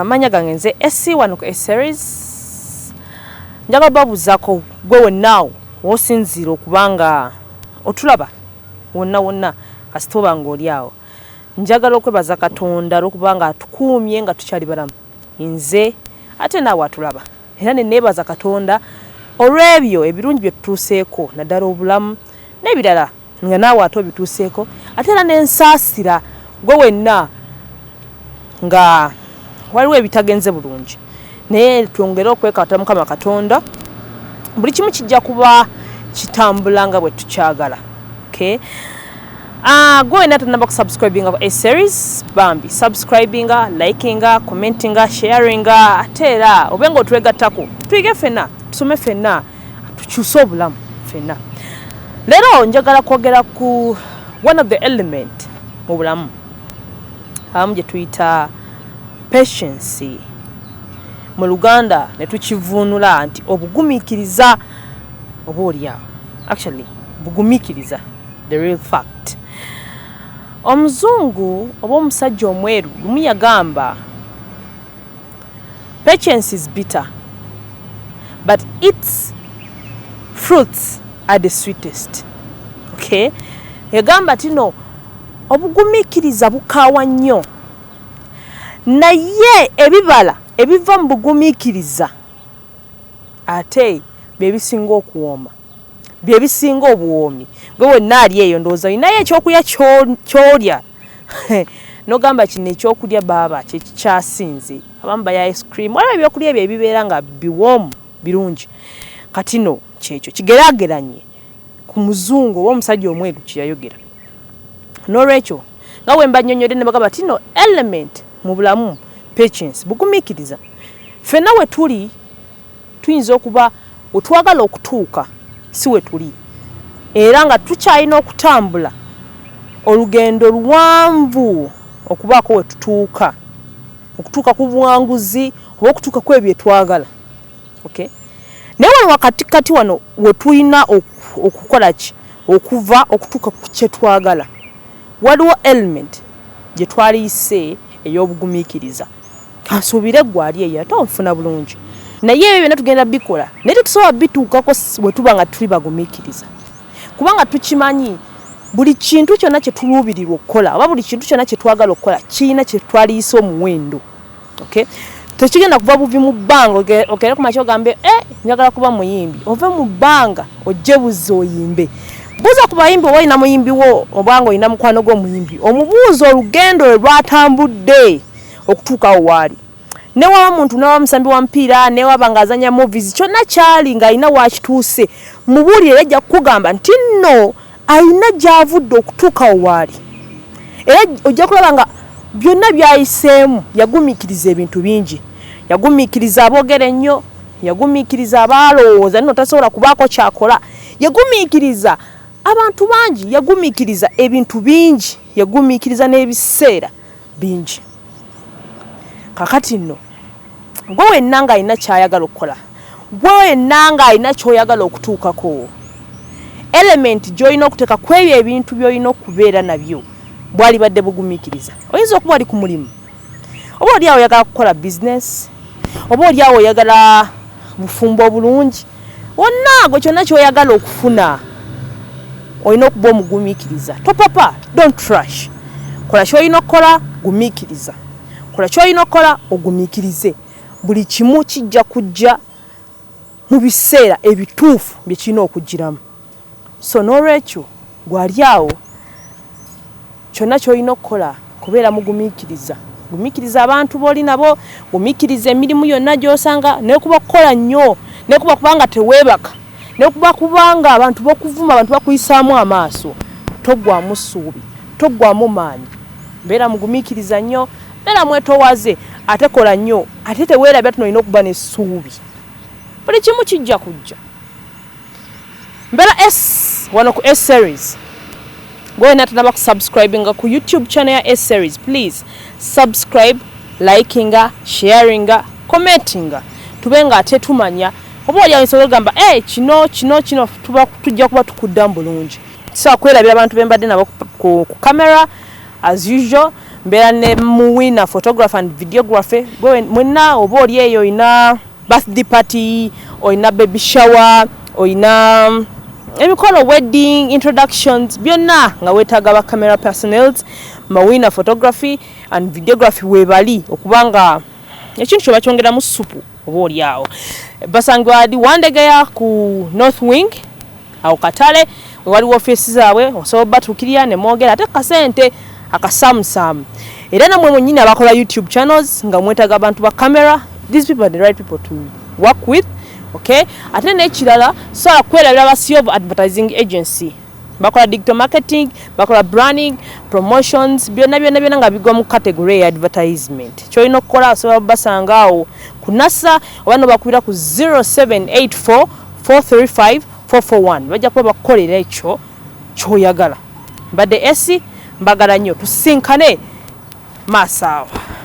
manya gange nze SC1 ku series njaga babuzako gwe wennawo wosinzira okubanga otulaba wonna kasitoba ng'oli awo njagala okwebaza Katonda okubanga atukuumye nga tukyali balamu nze ate naawe atulaba era ne neebaza Katonda olw'ebyo ebirungi bye tutuuseeko naddala obulamu n'ebirala nga naawe ate obituuseeko ate era n'ensaasira gwe wenna nga waliwo ebitagenze bulungi naye twongere okwekata Mukama Katonda buli kimu kijja kuba kitambula nga bwe tukyagala. Okay, go and not subscribing of a series bambi subscribinga likinga commentinga sharinga atera obengo twega tako twige fena tusome fena tukyusa obulamu fena. Lero njagala kwogera ku one of the element mu bulamu amuje tuyita patience mu Luganda ne tukivunula nti obuguminkiliza obuolya actually bugumikiliza the real fact. Omuzungu oba omusajja omweru lumu yagamba patience is bitter but its fruits are the sweetest. Okay, yagamba tino obugumikiliza bukawa nnyo naye ebibala ebiva mu bugumikiliza ate bebisinga okuwooma byebisinga obuwoomi gwe wonna ali eyo ndowooza naye ekyokulya kyolya nogamba kino ekyokulya baaba kyekikyasinze abamu baya ice cream waliwo ebyokulya ebyo ebibeera nga biwoomu birungi katino kyekyo kigeraageranye ku muzungu oba omusajja omweru kyeyayogera n'olwekyo nga bwe mba nnyonnyodde ne bagamba tino element mu bulamu patience bugumiikiriza ffenna we tuli tuyinza okuba wetwagala okutuuka si we tuli era nga tukyalina okutambula olugendo luwanvu okubaako we tutuuka okutuuka ku buwanguzi oba okutuuka ku ebyo twagala. Okay, naye wano wakati wano we tulina okukola ki okuva okutuuka ku kye twagala waliwo element gye twaliyise ey'obugumiikiriza kansuubire gwali eyo ate onfuna bulungi naye ebyo byonna tugenda bikola naye tetusobola bituukako bwe tuba nga tuli bagumiikiriza kubanga tukimanyi buli kintu kyonna kye tuluubirirwa okukola oba buli kintu kyonna kye twagala okukola kirina kye twaliyise omuwendo. Okay, tekigenda kuva buvi mu bbanga okere ku makya ogambe njagala kuba muyimbi ove mu bbanga ojje buzze oyimbe buuza ku bayimbi oba olina muyimbi wo obanga olina mukwano gw'omuyimbi omubuuza olugendo lwe lwatambudde okutuukawo waali newaba muntu newaba musambi wa mpiira newaba ng'azanya movies kyonna kyali ng'alina wakituuse mubuulire yajja kukugamba nti nno alina gy'avudde okutuukawo waali era ojja kulaba nga byonna byayiseemu yagumiikiriza ebintu bingi yagumiikiriza aboogera ennyo yagumiikiriza abaalowooza nno tasobola kubaako kyakola yagumiikiriza abantu bangi yagumiikiriza ebintu bingi yagumiikiriza n'ebiseera bingi. Kakati nno gwe wenna ng'alina ky'ayagala okukola gwe wenna ng'alina ky'oyagala okutuukako element gy'olina okuteeka ku ebyo ebintu by'olina okubeera nabyo bwali badde bugumiikiriza. Oyinza okuba oli ku mulimu oba oli awo oyagala kukola business oba oli awo oyagala bufumbo bulungi wonna gwe kyonna ky'oyagala okufuna olina okuba omugumiikiriza. Topapa, don't rush. Kola ky'olina okukola gumiikiriza. Kola ky'olina okukola ogumiikirize. Buli kimu kijja kujja mu biseera ebituufu bye kirina okujjiramu. So n'olwekyo gwali awo kyonna ky'olina okukola kubeera mugumiikiriza. Gumiikiriza abantu b'oli nabo, gumiikiriza emirimu yonna gy'osanga n'ekuba kukola nnyo n'ekuba kubanga teweebaka n'ekuba kubanga abantu b'okuvuma abantu bakuyisaamu amaaso toggwamu ssuubi toggwamu maanyi beera mugumiikiriza nnyo beera mwetowaze ate kola nnyo ate teweerabya tuno olina okuba n'essuubi buli kimu kijja kujja. Mbeera wano ku S series go and not subscribing ku YouTube channel ya S series. Please subscribe, likinga, sharinga, commentinga tubenga ate tumanya oba oli ayisobola gamba kino tuba tujja kuba tukudda bulungi. So kwerabira abantu bembadde nabo ku camera as usual mbeera ne muwina photographer and videography gwe mwenna oba oli eyo oyina birthday party oyina baby shower oyina emikolo wedding introductions byonna nga weetaaga ba camera personnels mawina photography and videography weebali okubanga ekintu kyo bakyongera mu supu oba oli awo basangibwa adi Wandegeya ku North Wing awo Katale waliwo office zaabwe osobola batuukirira ne mwogera ate kasente akasamusamu era namwe mwennyini abakola YouTube channels nga mwetaaga abantu ba camera. These people are the right people to work with. Okay, ate n'ekirala sobola kwerabira ba CEO advertising agency bakola digital marketing bakola branding promotions byonna nga bigwa mu category ya advertisement. Kyolina okukola osobola basanga awo ku NASA oba no bakubira ku 0784 435 441 bajja kuba bakukolera ekyo ky'oyagala. Mbadde esi mbagala nnyo tusinkane maaso awo.